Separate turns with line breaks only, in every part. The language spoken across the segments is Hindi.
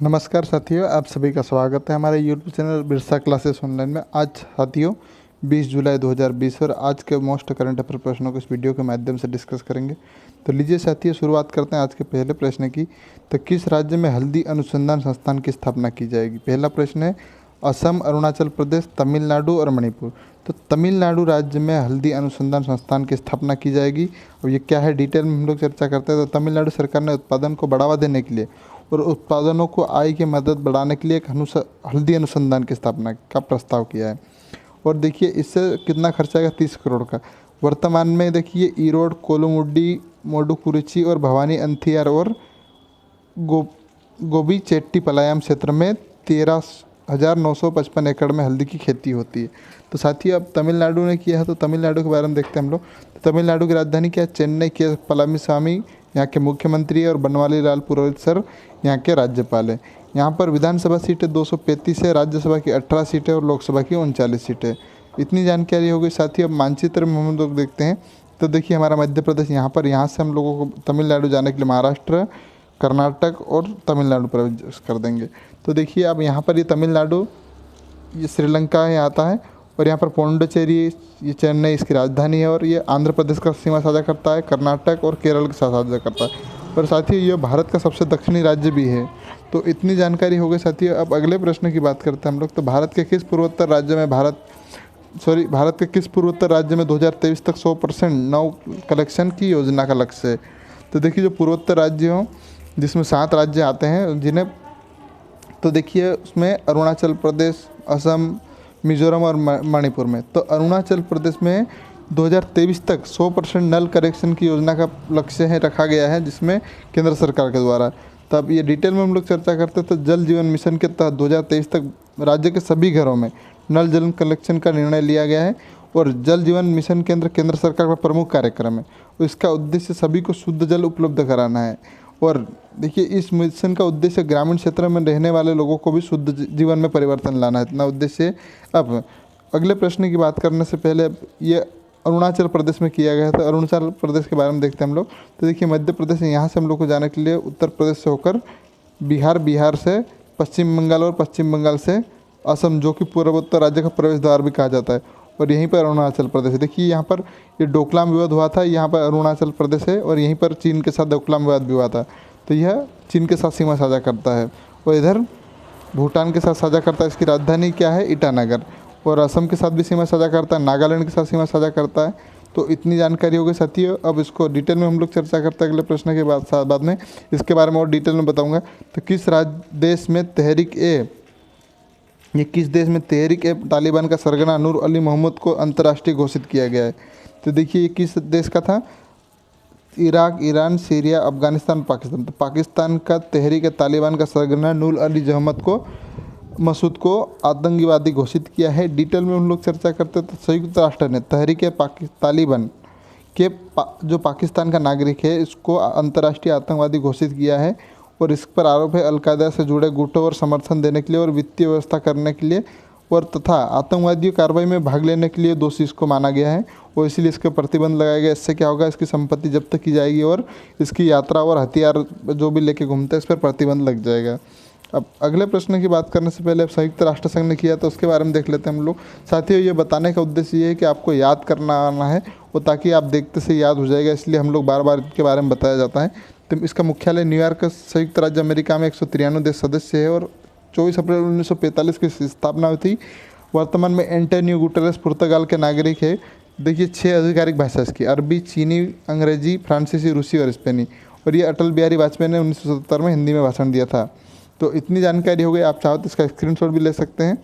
नमस्कार साथियों, आप सभी का स्वागत है हमारे YouTube channel Birsa classes online में। आज साथियों 20 जुलाई 2020 और आज के मोस्ट करंट अफेयर प्रश्नों को इस वीडियो के माध्यम से डिस्कस करेंगे। तो लीजिए साथियों, शुरुआत करते हैं आज के पहले प्रश्न की। तो किस राज्य में हल्दी अनुसंधान संस्थान की स्थापना की जाएगी? पहला प्रश्न है असम, अरुणाचल प्रदेश, तमिलनाडु और मणिपुर। तो तमिलनाडु राज्य में हल्दी अनुसंधान संस्थान की स्थापना की जाएगी। और ये क्या है, डिटेल में हम लोग चर्चा करते हैं। तो तमिलनाडु सरकार ने उत्पादन को बढ़ावा देने के लिए और उत्पादनों को आय की मदद बढ़ाने के लिए एक हल्दी अनुसंधान की स्थापना का प्रस्ताव किया है। और देखिए इससे कितना खर्चा आएगा, 30 करोड़ का। वर्तमान में देखिए ईरोड, कोलुमुड्डी, मोडुकुरिची और भवानी अंथियार और गोबी चेट्टीपलायम क्षेत्र में 13,955 एकड़ में हल्दी की खेती होती है। तो साथियों अब तमिलनाडु ने किया है, तो तमिलनाडु के बारे में देखते हैं हम लोग। तो तमिलनाडु की राजधानी क्या है? चेन्नई के पलानीस्वामी यहाँ के मुख्यमंत्री है और बनवारी लाल पुरोहित सर यहाँ के राज्यपाल है। यहाँ पर विधानसभा सीटें 235 है, राज्यसभा की 18 सीटें और लोकसभा की 39 सीटें। इतनी जानकारी हो गई साथियों। अब मानचित्र में हम लोग देखते हैं। तो देखिए हमारा मध्य प्रदेश यहाँ से हम लोगों को तमिलनाडु जाने के लिए महाराष्ट्र, कर्नाटक और तमिलनाडु प्रवेश कर देंगे। तो देखिए अब यहाँ पर ये तमिलनाडु, ये श्रीलंका यहाँ आता है और यहाँ पर पौंडीचेरी, ये चेन्नई इसकी राजधानी है और ये आंध्र प्रदेश का सीमा साझा करता है, कर्नाटक और केरल के साथ साझा करता है। और साथियों ये भारत का सबसे दक्षिणी राज्य भी है। तो इतनी जानकारी हो गई साथियों। अब अगले प्रश्न की बात करते हैं हम लोग। तो भारत के किस पूर्वोत्तर राज्य में 2023 तक 100% नव कलेक्शन की योजना का लक्ष्य है? तो देखिए जो पूर्वोत्तर राज्य हों, जिसमें 7 राज्य आते हैं जिन्हें, तो देखिए उसमें अरुणाचल प्रदेश, असम, मिजोरम और मणिपुर में। तो अरुणाचल प्रदेश में 2023 तक 100% नल करेक्शन की योजना का लक्ष्य है रखा गया है, जिसमें केंद्र सरकार के द्वारा। तब ये डिटेल में हम लोग चर्चा करते हैं। तो जल जीवन मिशन के तहत 2023 तक राज्य के सभी घरों में नल जल कलेक्शन का निर्णय लिया गया है। और जल जीवन मिशन केंद्र सरकार का प्रमुख कार्यक्रम है। और इसका उद्देश्य सभी को शुद्ध जल उपलब्ध कराना है। और देखिए इस मिशन का उद्देश्य ग्रामीण क्षेत्र में रहने वाले लोगों को भी शुद्ध जीवन में परिवर्तन लाना है, इतना उद्देश्य है। अब अगले प्रश्न की बात करने से पहले ये अरुणाचल प्रदेश में किया गया है। तो अरुणाचल प्रदेश के बारे में देखते हैं हम लोग। तो देखिए मध्य प्रदेश है, यहाँ से हम लोग को जाने के लिए उत्तर प्रदेश से होकर बिहार, बिहार से पश्चिम बंगाल और पश्चिम बंगाल से असम, जो कि पूर्वोत्तर राज्य का प्रवेश द्वार भी कहा जाता है। और यहीं पर अरुणाचल प्रदेश है। देखिए यहाँ पर ये डोकलाम विवाद हुआ था, यहाँ पर अरुणाचल प्रदेश है। और यहीं पर चीन के साथ डोकलाम विवाद भी हुआ था। तो यह चीन के साथ सीमा साझा करता है। और इधर भूटान के साथ साझा करता है। इसकी राजधानी क्या है? ईटानगर। और असम के साथ भी सीमा साझा करता है, नागालैंड के साथ सीमा साझा करता है। तो इतनी जानकारी हो गई साथियों। अब इसको डिटेल में हम लोग चर्चा करते हैं अगले प्रश्न के बाद में। इसके बारे में और डिटेल में बताऊँगा। तो किस देश में तहरीक ए तालिबान का सरगना नूर अली मोहम्मद को अंतर्राष्ट्रीय घोषित किया गया है? तो देखिए ये किस देश का था? Iraq, Iran, Syria, Afghanistan, Pakistan. तो पाकिस्तान का तहरीक ए तालिबान का सरगना नूर अली मसूद को आतंकवादी घोषित किया है। डिटेल में हम लोग चर्चा करते हैं। तो संयुक्त राष्ट्र ने तहरीक ए तालिबान के जो पाकिस्तान का नागरिक है, इसको अंतर्राष्ट्रीय आतंकवादी घोषित किया है। और इस पर आरोप है अलकायदा से जुड़े गुटों और समर्थन देने के लिए और वित्तीय व्यवस्था करने के लिए और तथा आतंकवादी कार्रवाई में भाग लेने के लिए दोषी इसको माना गया है। और इसीलिए इस पर प्रतिबंध लगाया गया। इससे क्या होगा, इसकी संपत्ति जब्त की जाएगी और इसकी यात्रा और हथियार जो भी लेके घूमते हैं इस पर प्रतिबंध लग जाएगा। अब अगले प्रश्न की बात करने से पहले अब संयुक्त राष्ट्र संघ ने किया, तो उसके बारे में देख लेते हैं हम लोग। साथियों ये बताने का उद्देश्य ये है कि आपको याद करना आना है, वो ताकि आप देखते से याद हो जाएगा, इसलिए हम लोग बार बार इसके बारे में बताया जाता है। तो इसका मुख्यालय न्यूयॉर्क, संयुक्त राज्य अमेरिका में 193 देश सदस्य है। और 24 अप्रैल 1945 की स्थापना हुई थी। वर्तमान में एंटोनियो गुटेरेस पुर्तगाल के नागरिक है। देखिए 6 आधिकारिक भाषा इसकी: अरबी, चीनी, अंग्रेजी, फ्रांसीसी, रूसी और स्पेनी। और ये अटल बिहारी वाजपेयी ने 1977 में हिंदी में भाषण दिया था। तो इतनी जानकारी हो गई। आप चाहो तो इसका स्क्रीनशॉट भी ले सकते हैं।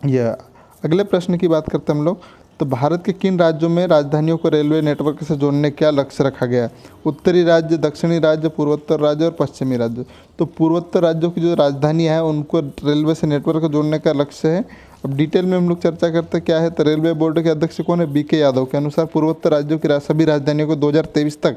यह अगले प्रश्न की बात करते हैं हम लोग। तो भारत के किन राज्यों में राजधानियों को रेलवे नेटवर्क से जोड़ने का लक्ष्य रखा गया? उत्तरी राज्य, दक्षिणी राज्य, पूर्वोत्तर राज्य और पश्चिमी राज्य। तो पूर्वोत्तर राज्यों की जो राजधानियाँ हैं उनको रेलवे से नेटवर्क को जोड़ने का लक्ष्य है। अब डिटेल में हम लोग चर्चा करते हैं क्या है। तो रेलवे बोर्ड के अध्यक्ष कौन है? BK यादव के अनुसार पूर्वोत्तर राज्यों की सभी राजधानियों को 2023 तक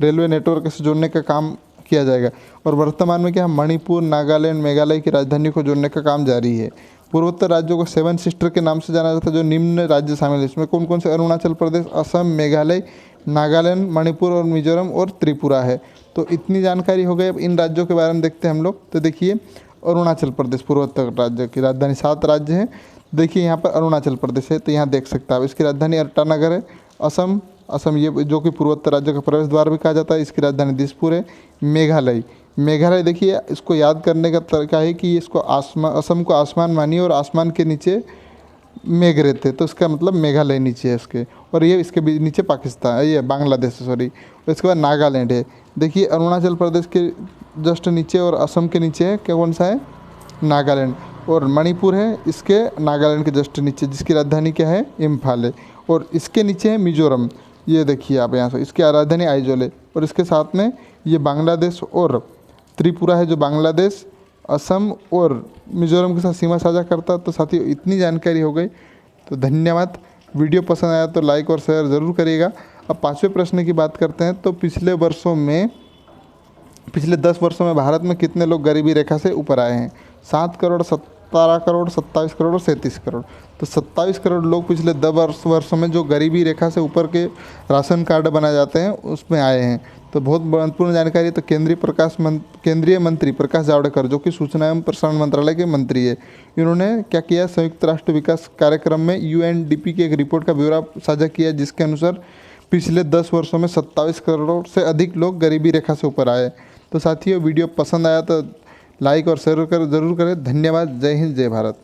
रेलवे नेटवर्क से जोड़ने का काम किया जाएगा। और वर्तमान में क्या, मणिपुर, नागालैंड, मेघालय की राजधानी को जोड़ने का काम जारी है। पूर्वोत्तर राज्यों को 7 सिस्टर के नाम से जाना जाता है, जो निम्न राज्य शामिल है। इसमें कौन कौन से? अरुणाचल प्रदेश, असम, मेघालय, नागालैंड, मणिपुर और मिजोरम और त्रिपुरा है। तो इतनी जानकारी हो गई। अब इन राज्यों के बारे में देखते हैं हम लोग। तो देखिए अरुणाचल प्रदेश पूर्वोत्तर राज्य की राजधानी, 7 राज्य हैं। देखिए यहाँ पर अरुणाचल प्रदेश है, तो यहाँ देख सकते हैं आप, इसकी राजधानी ईटानगर है। असम ये जो कि पूर्वोत्तर राज्य का प्रवेश द्वार भी कहा जाता है, इसकी राजधानी दिसपुर है। मेघालय देखिए, इसको याद करने का तरीका है कि इसको असम को आसमान मानिए और आसमान के नीचे मेघ रहते, तो इसका मतलब मेघालय नीचे है इसके। और ये इसके भी नीचे पाकिस्तान, ये बांग्लादेश सॉरी। और इसके बाद नागालैंड है। देखिए अरुणाचल प्रदेश के जस्ट नीचे और असम के नीचे है, क्या कौन सा है, नागालैंड। और मणिपुर है इसके नागालैंड के जस्ट नीचे, जिसकी राजधानी क्या है, इम्फाल है। और इसके नीचे है मिजोरम, ये देखिए आप यहाँ से, इसकी राजधानी आइजोल है। और इसके साथ में ये बांग्लादेश और त्रिपुरा है, जो बांग्लादेश, असम और मिजोरम के साथ सीमा साझा करता। तो साथियों इतनी जानकारी हो गई, तो धन्यवाद। वीडियो पसंद आया तो लाइक और शेयर ज़रूर करिएगा। अब 5वें प्रश्न की बात करते हैं। तो पिछले 10 वर्षों में भारत में कितने लोग गरीबी रेखा से ऊपर आए हैं? 7 करोड़, 17 करोड़, 27 करोड़ और 37 करोड़। तो 27 करोड़ लोग पिछले 10 वर्षों में जो गरीबी रेखा से ऊपर के राशन कार्ड बनाए जाते हैं उसमें आए हैं। तो बहुत महत्वपूर्ण जानकारी। तो केंद्रीय मंत्री प्रकाश जावड़ेकर, जो कि सूचना एवं प्रसारण मंत्रालय के मंत्री है, इन्होंने क्या किया, संयुक्त राष्ट्र विकास कार्यक्रम में UNDP की एक रिपोर्ट का ब्यौरा साझा किया, जिसके अनुसार पिछले 10 वर्षों में 27 करोड़ से अधिक लोग गरीबी रेखा से ऊपर आए। तो साथियों वीडियो पसंद आया तो लाइक और शेयर ज़रूर करें। धन्यवाद। जय हिंद, जय भारत।